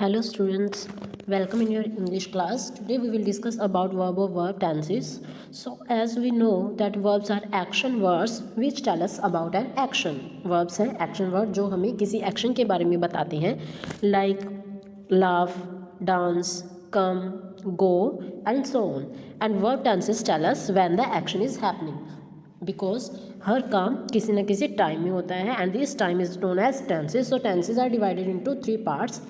Hello students, welcome in your English class. Today we will discuss about verb or verb tenses. So as we know that verbs are action words which tell us about an action. Verbs है action word जो हमें किसी action के बारे में बताते हैं like laugh, dance, come, go and so on. And verb tenses tell us when the action is happening. Because हर काम किसी न किसी टाइम में होता है and this time is known as tenses. So tenses are divided into three parts.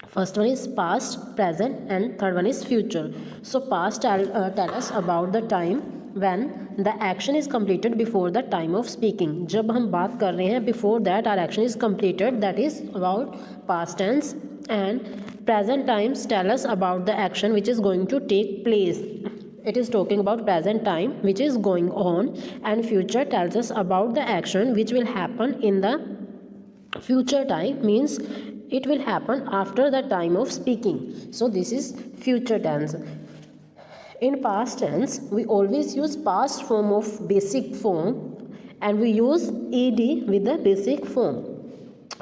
First one is past, present and third one is future. So past tell us about the time when the action is completed before the time of speaking. जब हम बात कर रहे हैं before that our action is completed, that is about past tense. And present times tell us about the action which is going to take place. It is talking about present time which is going on, and future tells us about the action which will happen in the future time, means it will happen after the time of speaking. So this is future tense. In past tense we always use past form of basic form and we use ed with the basic form.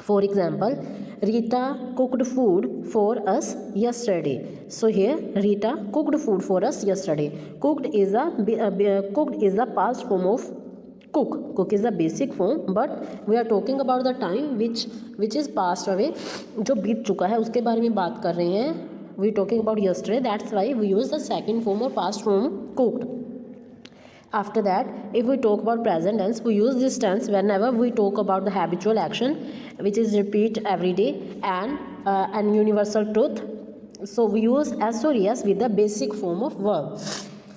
For example, Rita cooked food for us yesterday. So here Rita cooked food for us yesterday. Cooked is the past form of cook is the basic form, but we are talking about the time which is passed away, जो बीत चुका है उसके बारे में बात कर रहे हैं. we talking about yesterday, that's why we use the second form or past form cooked. After that, if we talk about present tense, we use this tense whenever we talk about the habitual action which is repeat every day and universal truth. So we use as or yes with the basic form of verb.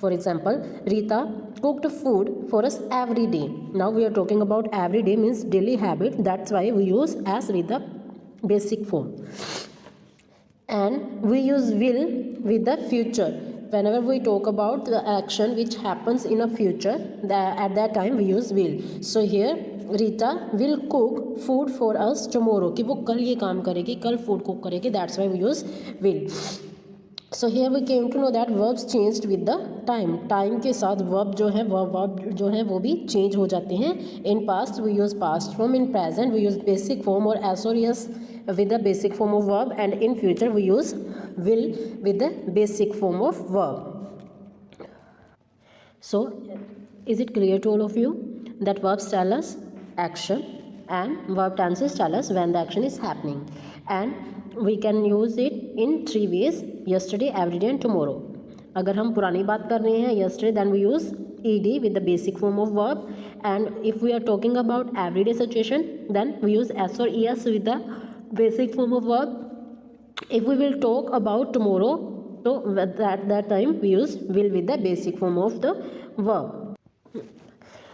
For example, Rita cooked food for us every day. Now we are talking about every day, means daily habit, that's why we use as with the basic form. And we use will with the future. Whenever we talk about the action which happens in a future, at that time we use will. So here Rita will cook food for us tomorrow, कि वो कल ये काम करेगी, कल food cook करेगी, that's why we use will. So here we came to know that verbs changed with the time. Time के साथ verb जो है वो भी change हो जाते हैं. In past we use past form, in present we use basic form or as or yes with the basic form of verb, and in future we use will with the basic form of verb. So is it clear to all of you that verbs tell us action and verb tenses tell us when the action is happening, and we can use it in three ways: yesterday, everyday and tomorrow. अगर हम पुरानी बात कर रहे हैं yesterday, then we use ed with the basic form of verb, and if we are talking about everyday situation, then we use s or es with the basic form of verb. If we will talk about tomorrow, so at that time we use will with the basic form of the verb.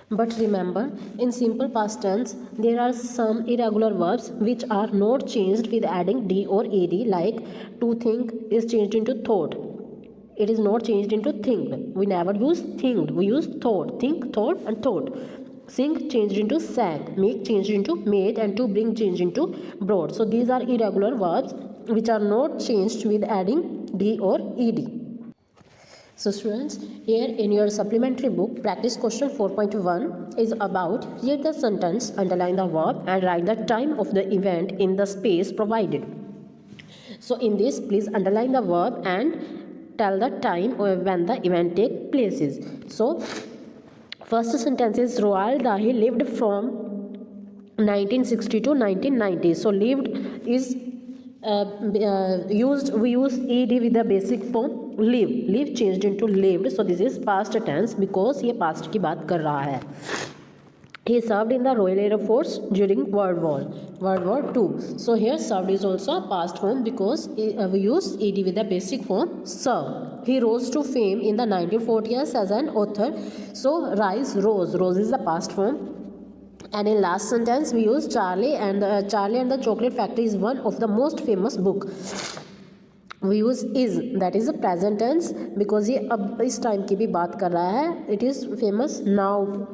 But remember, in simple past tense there are some irregular verbs which are not changed with adding d or ed, like to think is changed into thought. It is not changed into think. We never use think, we use thought. Think, thought and thought. Sing changed into sang, make changed into made, and to bring changed into brought. So these are irregular verbs which are not changed with adding d or ed. So students, here in your supplementary book, practice question 4.1 is about read the sentence, underline the verb and write the time of the event in the space provided. So in this, please underline the verb and tell the time or when the event take places. So first sentence is Roald Dahl lived from 1960 to 1990. So lived is we use ed with the basic form. live changed into lived, so this is past tense because ये past की बात कर रहा है. He served in the Royal Air Force during World War II. So here served is also past form because we use ed with the basic form serve. He rose to fame in the 1940s as an author. So rose is the past form. And in last sentence we use Charlie and the Chocolate Factory is one of the most famous book. We use is, that is the present tense because ये अब इस time की भी बात कर रहा है. It is famous now.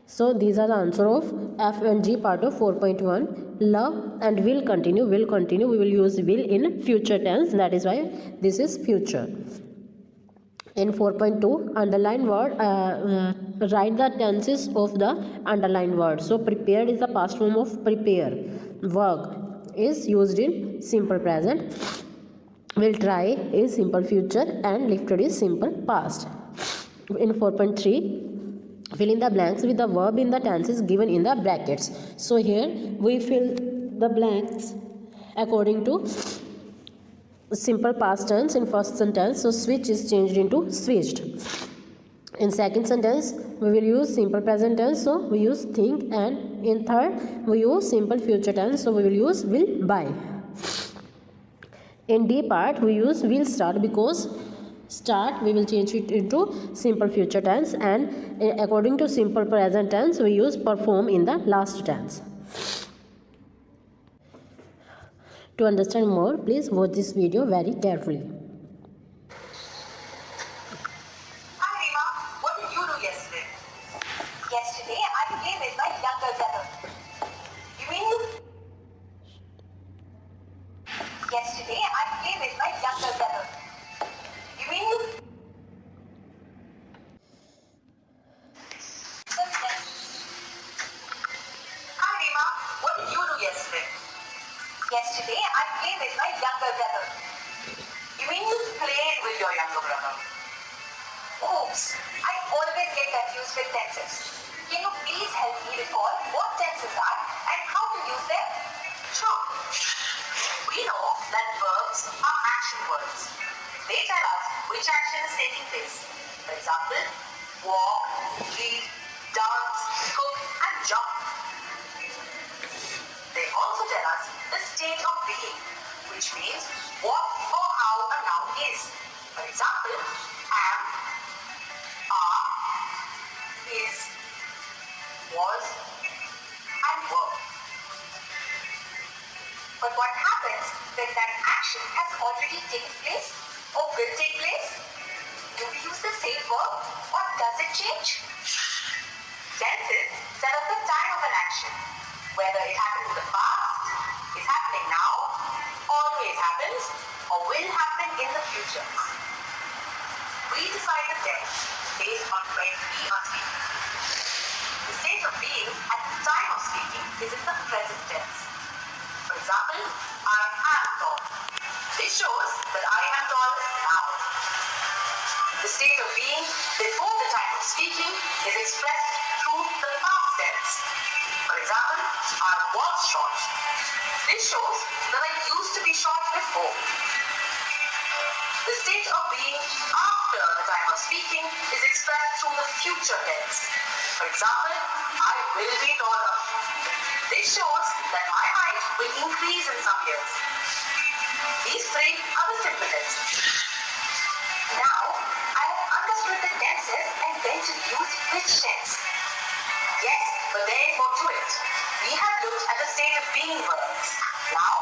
So these are the answer of F and G part of 4.1. Love and will continue. We will use will in future tense, that is why this is future. In 4.2, underline word, write the tenses of the underlined word. So prepared is the past form of prepare. Work is used in simple present. Will try is simple future, and lifted is simple past. In 4.3, fill in the blanks with the verb in the tenses given in the brackets. So here we fill the blanks according to simple past tense in first sentence. So switch is changed into switched. In second sentence we will use simple present tense, so we use think, and in third we use simple future tense, so we will use will buy. In D part we use will start, because start we will change it into simple future tense, and according to simple present tense we use perform in the last tense. To understand more, please watch this video very carefully. Hi Rima, what did you do yesterday? Yesterday I played with my younger brother. You mean you? Yesterday I played with my younger brother. You mean you? Hi Rima, what did you do yesterday? Yesterday I played with my younger brother. You mean you played with your younger brother? Oops, I always get confused with tenses. Can you please help me recall what tenses are and how to use them? Sure. We know that verbs are action words. They tell us which action is taking place. For example, walk, read, dance, cook, and jump. They also tell us the state of being, which means what or how a noun is. For example, am, are, is, was, and were. But what happens when that action has already taken place or will take place? Do we use the same verb, or does it change? Tenses tell us the time of an action, whether it happened in the past, is happening now, always happens, or will happen in the future. We decide the tense based on when we are speaking. The state of being at the time of speaking is in the present tense. For example, I am tall. This shows that I am tall now. The state of being before the time of speaking is expressed through the past tense. For example, I was short. This shows that I used to be short before. The state of being after the time of speaking is expressed through the future tense. For example, I will be taller. This shows that my height will increase in some years. These three are the simple tenses. Now, I have understood the tenses and when to use which tense. Yes, but there is more to it. We have looked at the state of being verbs. Now,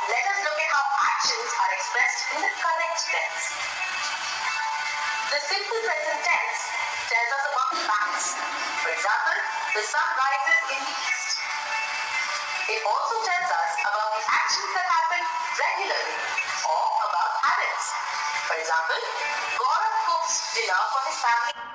let us look at how actions are expressed in the correct tense. The simple present tense tells us about facts. For example, the sun rises in the east. It also tells us about the actions that happen regularly or about habits. For example, Gaurav cooks dinner for his family.